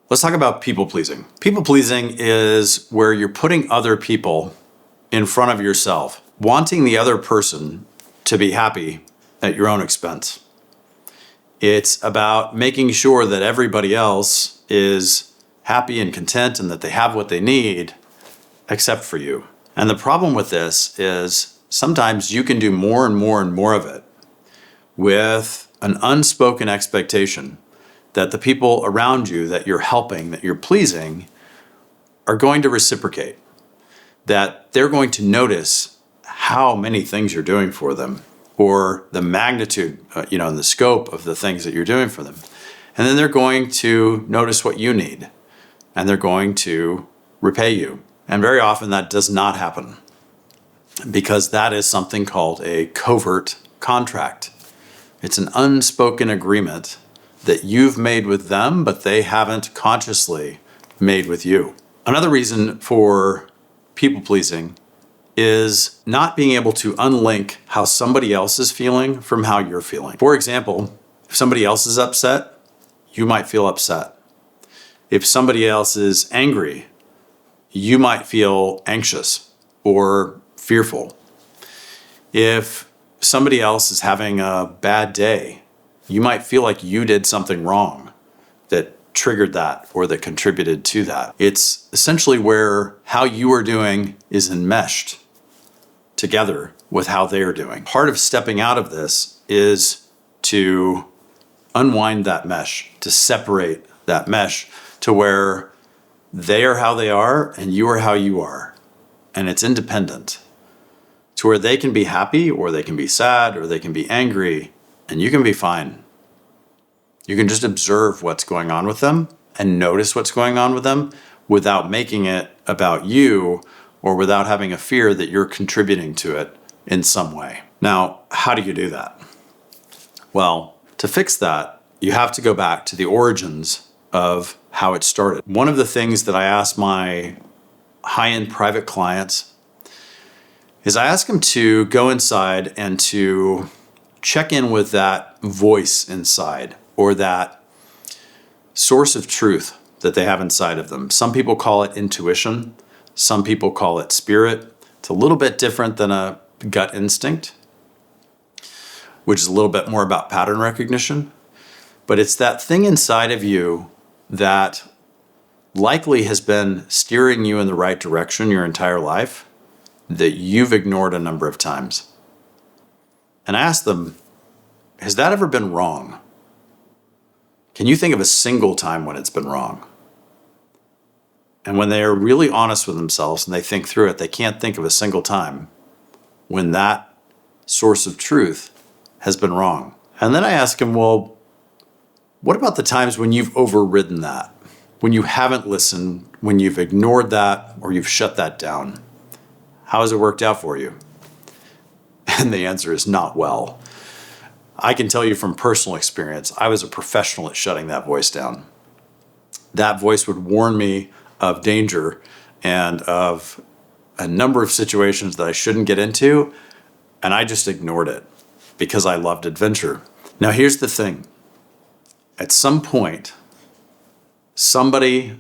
Let's talk about people pleasing. People pleasing is where you're putting other people in front of yourself, wanting the other person to be happy at your own expense. It's about making sure that everybody else is happy and content and that they have what they need except for you. And the problem with this is sometimes you can do more and more and more of it with an unspoken expectation that the people around you that you're helping, that you're pleasing, are going to reciprocate, that they're going to notice how many things you're doing for them, or the magnitude, and the scope of the things that you're doing for them. And then they're going to notice what you need, and they're going to repay you. And very often that does not happen, because that is something called a covert contract. It's an unspoken agreement that you've made with them, but they haven't consciously made with you. Another reason for people pleasing is not being able to unlink how somebody else is feeling from how you're feeling. For example, if somebody else is upset, you might feel upset. If somebody else is angry, you might feel anxious or fearful. If somebody else is having a bad day, you might feel like you did something wrong that triggered that or that contributed to that. It's essentially where how you are doing is enmeshed together with how they're doing. Part of stepping out of this is to unwind that mesh, to separate that mesh to where they are how they are and you are how you are. And it's independent, to where they can be happy or they can be sad or they can be angry and you can be fine. You can just observe what's going on with them and notice what's going on with them without making it about you or without having a fear that you're contributing to it in some way. Now, how do you do that? Well, to fix that, you have to go back to the origins of how it started. One of the things that I ask my high-end private clients is I ask them to go inside and to check in with that voice inside, or that source of truth that they have inside of them. Some people call it intuition. Some people call it spirit. It's a little bit different than a gut instinct, which is a little bit more about pattern recognition. But it's that thing inside of you that likely has been steering you in the right direction your entire life that you've ignored a number of times. And I ask them, has that ever been wrong? Can you think of a single time when it's been wrong? And when they are really honest with themselves and they think through it, they can't think of a single time when that source of truth has been wrong. And then I ask them, well, what about the times when you've overridden that? When you haven't listened, when you've ignored that, or you've shut that down? How has it worked out for you? And the answer is not well. I can tell you from personal experience, I was a professional at shutting that voice down. That voice would warn me of danger and of a number of situations that I shouldn't get into, and I just ignored it because I loved adventure. Now, here's the thing. At some point, somebody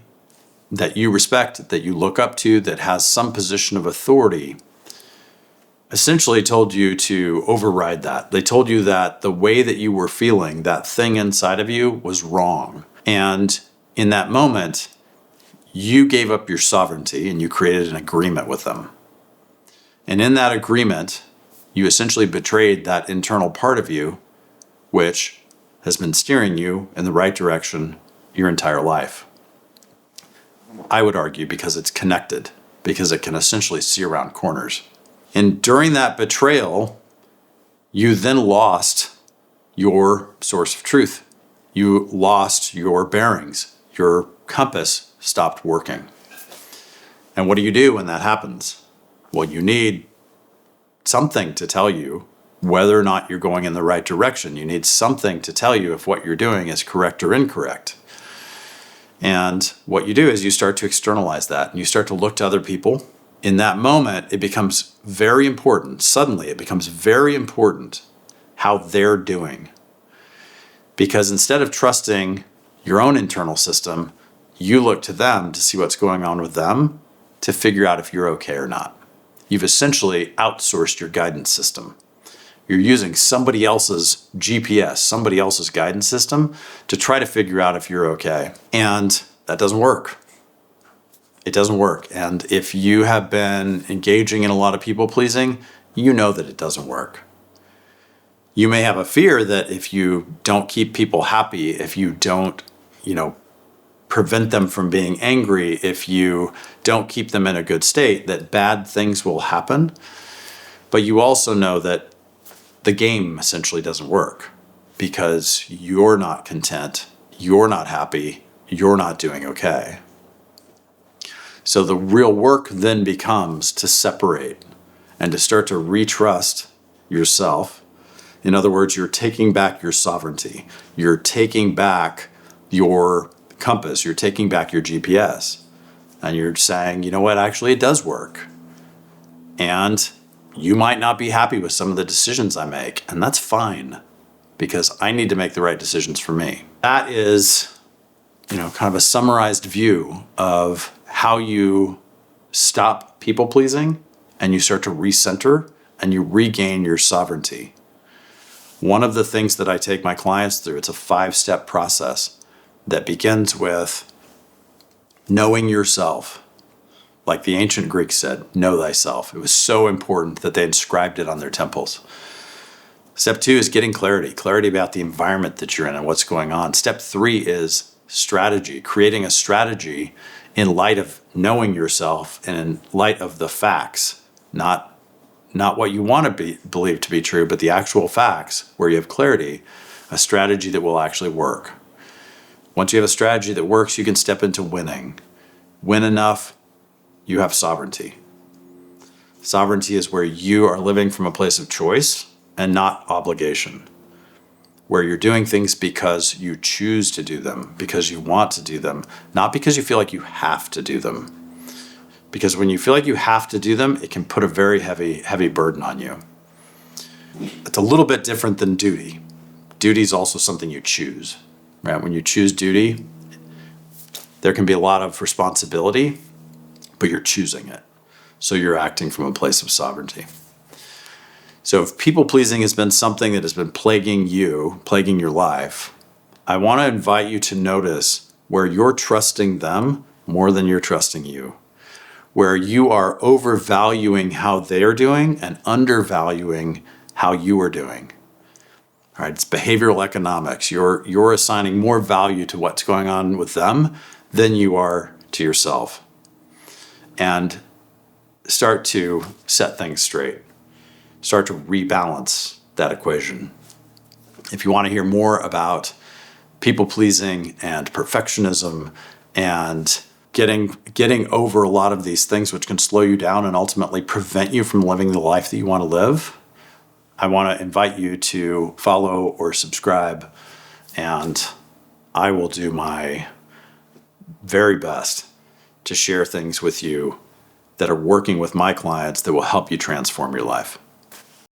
that you respect, that you look up to, that has some position of authority, essentially told you to override that. They told you that the way that you were feeling, that thing inside of you, was wrong. And in that moment, you gave up your sovereignty and you created an agreement with them. And in that agreement, you essentially betrayed that internal part of you, which has been steering you in the right direction your entire life. I would argue because it's connected, because it can essentially see around corners. And during that betrayal, you then lost your source of truth. You lost your bearings. Your compass stopped working. And what do you do when that happens? Well, you need something to tell you whether or not you're going in the right direction. You need something to tell you if what you're doing is correct or incorrect. And what you do is you start to externalize that, and you start to look to other people. In that moment, it becomes very important. Suddenly, it becomes very important how they're doing. Because instead of trusting your own internal system, you look to them to see what's going on with them to figure out if you're okay or not. You've essentially outsourced your guidance system. You're using somebody else's GPS, somebody else's guidance system to try to figure out if you're okay. And that doesn't work. It doesn't work. And if you have been engaging in a lot of people pleasing, you know that it doesn't work. You may have a fear that if you don't keep people happy, if you don't, prevent them from being angry, if you don't keep them in a good state, that bad things will happen. But you also know that the game essentially doesn't work because you're not content, you're not happy, you're not doing okay. So the real work then becomes to separate and to start to retrust yourself. In other words, you're taking back your sovereignty. You're taking back your compass. You're taking back your GPS. And you're saying, you know what, actually it does work. And you might not be happy with some of the decisions I make. And that's fine because I need to make the right decisions for me. That is, kind of a summarized view of how you stop people pleasing and you start to recenter and you regain your sovereignty. One of the things that I take my clients through, it's a 5-step process that begins with knowing yourself. Like the ancient Greeks said, know thyself. It was so important that they inscribed it on their temples. Step 2 is getting clarity about the environment that you're in and what's going on. Step 3 is strategy, creating a strategy in light of knowing yourself and in light of the facts, not what you want to believe to be true, but the actual facts where you have clarity, a strategy that will actually work. Once you have a strategy that works, you can step into winning. Win enough, you have sovereignty. Sovereignty is where you are living from a place of choice and not obligation, where you're doing things because you choose to do them, because you want to do them, not because you feel like you have to do them. Because when you feel like you have to do them, it can put a very heavy burden on you. It's a little bit different than duty. Duty is also something you choose, right? When you choose duty, there can be a lot of responsibility, but you're choosing it. So you're acting from a place of sovereignty. So if people pleasing has been something that has been plaguing your life, I want to invite you to notice where you're trusting them more than you're trusting you, where you are overvaluing how they're doing and undervaluing how you are doing. All right, it's behavioral economics. You're assigning more value to what's going on with them than you are to yourself. And start to set things straight. Start to rebalance that equation. If you want to hear more about people pleasing and perfectionism and getting over a lot of these things which can slow you down and ultimately prevent you from living the life that you want to live, I want to invite you to follow or subscribe, and I will do my very best to share things with you that are working with my clients that will help you transform your life.